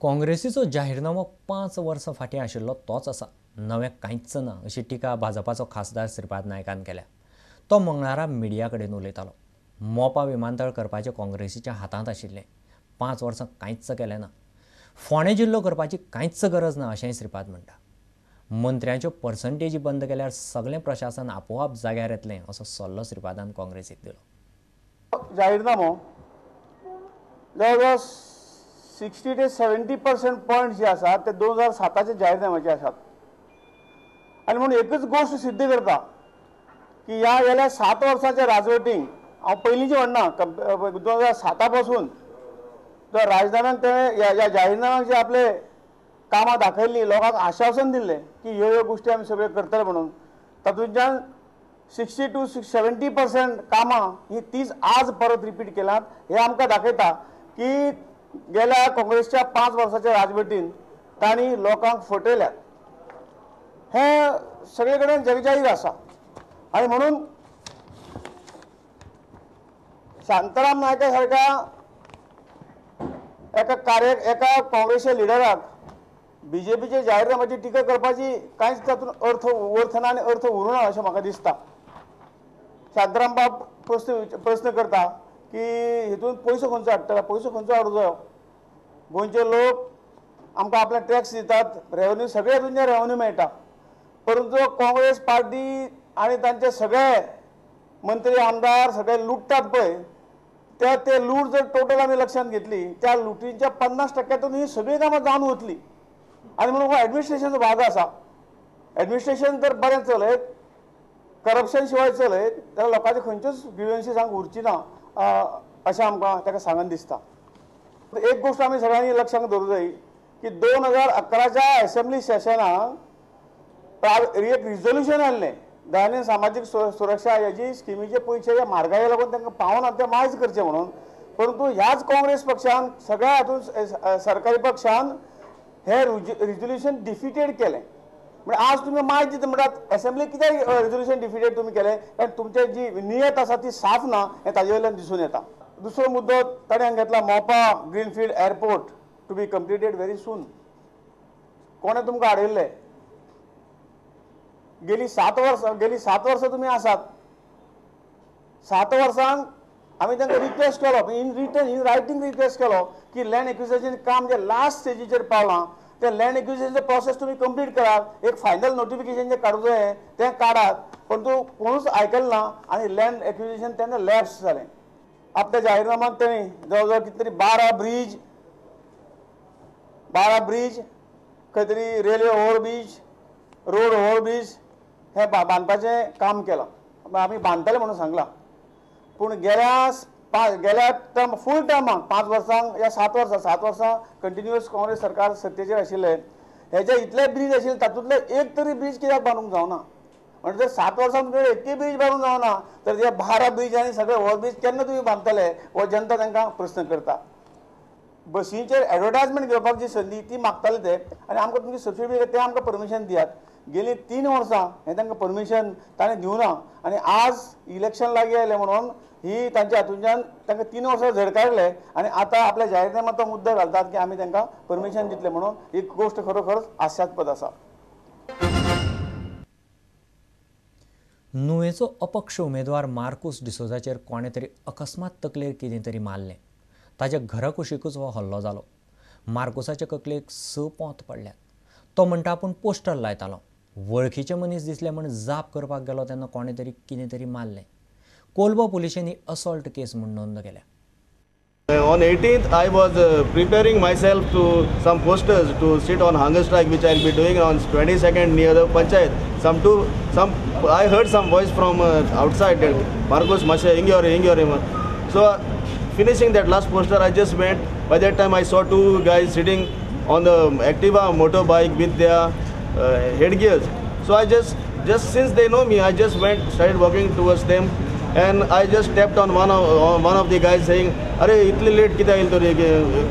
काँग्रेसीचो जाहीरनामो 5 वर्सां फाटीं आशिल्लो तोच आसा, नवें कांयच ना अशी टिका भाजपाचो खासदार श्रीपाद नायकान केल्या। तो मंगळारा मिडिया कडेन उलयतालो। मोपा विमानतळ करपाचें काँग्रेसीच्या हातांत आशिल्लें, 5 वर्सां कांयच केलें ना। फोंडें जिल्लो करपाची कांयच गरज ना अशेंय श्रीपाद म्हणटा। मंत्र्यांच्यो पर्संटेजी बंद केल्यार सगळें प्रशासन आपोआप जाग्यार येतलें असो सल्लो श्रीपादान काँग्रेसीक दिलो। जाहीरनामो जवळजवळ 60 ते 70% पॉयंट जे आसात ते 2007च्या जाहीरनाम्याचे आसात। आनी म्हणून एकच गोष्ट सिद्ध करता की ह्या गेल्या 7 वर्सांच्या राजवटींक हांव पयलींचे म्हणना 2007 पासून जो राजधान्यान ते ह्या जाहीरनाम्याक जे आपले कामां दाखयल्लीं, लोकांक आश्वासन दिल्लें की ह्यो ह्यो गोश्टी आमी सगळ्यो करतले म्हणून, तातूंतल्यान 60 to 70% कामां ही तीच आज परत रिपीट केल्यात। हे आमकां दाखयता की गेल्या काँग्रेसच्या 5 वर्सांच्या राजवटीन तांणी लोकांक फटयल्यात। हे सगळे कडेन जगजाहीर आसा। आनी म्हणून शांताराम नायका सारक्या एका काँग्रेसच्या लिडराक बीजेपीचे जाहीरनाम्याची टिका करपाची कांयच तातूंत अर्थ ना आनी अर्थ उरूना अशें म्हाका दिसता। शांताराम बाब प्रश्न करता की हितून पयसो खंयचो हाडटलो, पयसो खंयचो हाडूं जायो। गोंयचे लोक आमकां आपले टॅक्स दितात, रेवन्यू सगळे हातूंतल्यान रेवन्यू मेळटा, परंतु काँग्रेस पार्टी आनी तांचे सगळे मंत्री आमदार सगळे लुटतात पळय, ते लूट जर टोटल आमी लक्षांत घेतली त्या लुटींच्या 50% ही सगळी कामां जावन वतली। आनी म्हणून हो एडमिनिस्ट्रेशनचो भाग आसा। एडमिनिस्ट्रेशन जर बरें चलयत, करप्शन शिवाय चलयत जाल्यार लोकांचे खंयच्योच ग्रिव्हन्सीस हांगा उरची ना अशें आमकां ताका सांगन दिसता। एक गोष्ट आमी सगळ्यांनी लक्षांत दवरूंक जाय की 2011च्या असेंब्ली सेशनाक एक रिझोल्युशन हाडलें, दयानंद सामाजीक सुरक्षा हेजी स्किमीचे पयशे ह्या म्हारगाये लागून तांकां पावना ते मायज करचे म्हणून, परंतु ह्याच काँग्रेस पक्षान सगळ्या हातूंत सरकारी पक्षान हे रिझोल्युशन डिफिटेड केलें। म्हणजे आज तुम्ही मायज दिता म्हणटात असेंब्ली कित्याक रिझोल्युशन डिफिटेड तुम्ही केलें, कारण तुमची जी नियत आसा ती साफ ना हें ताजे वयल्यान दिसून येता। दुसरो मुद्दो ताणें घेतला Mopa greenfield airport to be completed very soon. कोणें तुमकां हाडयल्लें? गेली 7 वर्सां तुमी आसात। 7 वर्सांक आमी तांकां रिक्वेस्ट केलो, इन रायटींग रिक्वेस्ट केलो की लँड एक्विजिशन काम जे लास्ट स्टेजीचेर पावलां ते लँड एक्विजिशनचो प्रोसेस तुम्ही कंप्लीट करात, एक फायनल नोटिफिकेशन जे काडूं जाय तें काडात, परंतु कोणूच आयकलें ना आनी लँड एक्विजिशन तेन्ना लॅप्स जालें। आपल्या जाहीरनाम्यात तेणी जवळजवळ कितें तरी 12 ब्रिज खंय तरी रेल्वे ओव्हरब्रिज, रोड ओव्हरब्रिज हे बांदपाचें काम केलां। आमी बांदतले म्हणून सांगलां, पूण गेल्या टर्म फूल टर्माक 5 वर्सांक या 7 वर्सां कंटिन्युअस काँग्रेस सरकार सत्तेचेर आशिल्लें, हेजे इतले ब्रिज आशिल्ले तातूंतले एक तरी ब्रिज कित्याक बांदूंक जावना? म्हणजे जर 7 वर्सांत तुमचे एकूय ब्रिज बांदूंक जावना तर जे 12 ब्रिज आनी सगळे ओव्हरब्रिज केन्ना तुम्ही बांदतले हो जनता तांकां प्रश्न करता। बसींचेर एडवर्टायजमेंट घेवपाची संदी ती मागताले ते, आनी आमकां तुमची सबसिडी ते आमकां परमिशन दियात। गेली 3 वर्सां हे तांकां परमिशन ताणें दिवना, आनी आज इलेक्शन लागीं आयलें म्हणून ही तांच्या हातूंतल्यान तांकां 3 वर्सां झडकारले आनी आतां आपल्या जाहीरनाम्यात तो मुद्दो घालतात की आमी तांकां परमिशन दितले म्हणून। ही गोश्ट खरोखरच हास्यास्पद आसा। नुवेचो अपक्ष उमेदवार मार्कूस डिसोजाचेर कोणे तरी अकस्मात तकलेर कितें तरी मारलें। ताच्या घरा कुशीकूच हो हल्लो जालो। मार्कूसाचे तकलेक 6 पोंत पडल्यात। तो म्हणटा आपूण पोस्टर लायतालो। वळखीचे मनीस दिसले म्हूण जाप करपाक गेलो तेन्ना कोणे तरी कितें तरी मारलें। कोलबो पुलिशेंनी असॉल्ट केस म्हूण नोंद केल्या। On 18th, I was preparing myself to some posters to sit on hunger strike, which I'll be doing on 22nd near the Panchayat. I heard some voice from outside that Marcos Mashe Ingyore. So finishing that last poster, I just went. By that time, I saw 2 guys sitting on the Activa motorbike with their headgears. So I just since they know me, I just started walking towards them. And I just stepped on one of the guys saying, "Arey, itli late kita il to re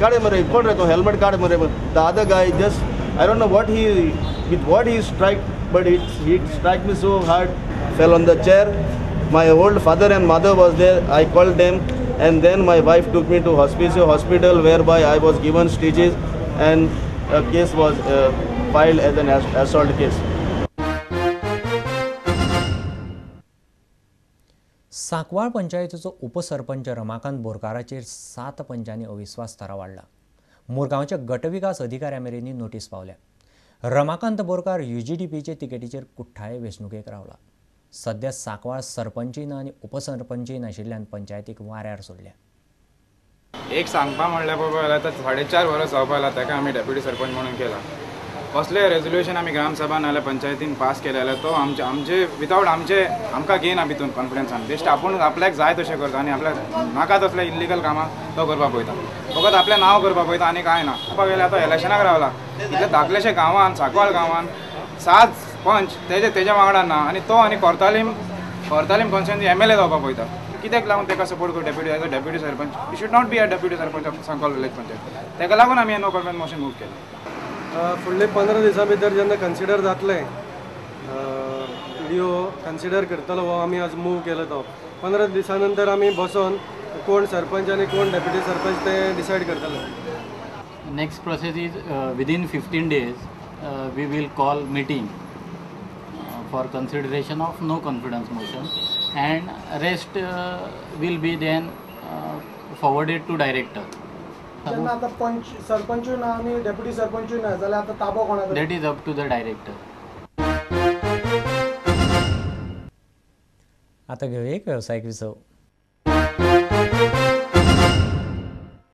kaade mare kon re to helmet kaade mare." The other guy just, I don't know what he struck, but he struck me so hard, fell on the chair. My old father and mother was there. I called them, and then my wife took me to hospital whereby I was given stitches and a case was filed as an assault case. Sancoale पंचायतीचो उपसरपंच रमाकांत बोरकाराचेर 7 पंचांनी अविस्वास थारा वाडला. मुरगांवच्या गटविकास अधिकाऱ्या मेरेन notice पावल्या. रमाकांत बोरकार UGDPचे तिकेटीचेर कुठ्ठाळे वेंचणुकेक रावला. सध्या सांकवाळ सरपंचय ना आनी उपसरपंचय नाशिल्ल्यान पंचायतीक वाऱ्यार सोडल्या. एक सांगपा म्हणल्यार पळोवपाक गेल्यार आतां 4.5 वर्स जावपाक लागला ताका आमी डेप्युटी सरपंच म्हणून केला. कसलें रेजोल्युशन आमी ग्रामसभा नाल्यार पंचायतीन पास केले जाल्यार तो आमचे विथआउट आमकां घेयना भितून कॉन्फिडन्सान. बेस्ट आपूण आपल्याक जाय तशें करता आनी आपल्याक नाका तसलें इल्लिगल कामां तो करपाक पळयता. फकत आपलें नांव करपाक पळयता आनी कांय ना. पळोवपाक गेल्यार आतां इलेक्शनाक रावला. इतले धाकलेशे गांवांत सांकवाळ गांवांत 7 पंच तेजे वांगडा ना आनी तो आनी कोर्तालीम कॉन्स्टिट्युएन्सी MLA जावपाक पळयता. कित्याक लागून ताका सपोर्ट करू deputy sarpanch. He should not be a deputy sarpanch of Sancoale village panchayat. ताका लागून आमी नो कॉन्फिडन्स मोशन मूव केलें. फुडले 15 दिसां भितर जेन्ना कन्सिडर जातलें PDO कन्सिडर करतलो हो आमी आज मूव केलो तो 15 दिसां नंतर आमी बसून कोण सरपंच आनी कोण डेप्युटी सरपंच ते डिसायड करतले. Next process is within 15 days we will call meeting for consideration of no confidence motion and rest will be then forwarded to director. जेन्ना आतां पंच सरपंचूय ना आनी डेप्युटी सरपंचूय ना जाल्यार आतां ताबो कोणाक? That is up to the director. आता घेऊ एक व्यावसायिक विसव.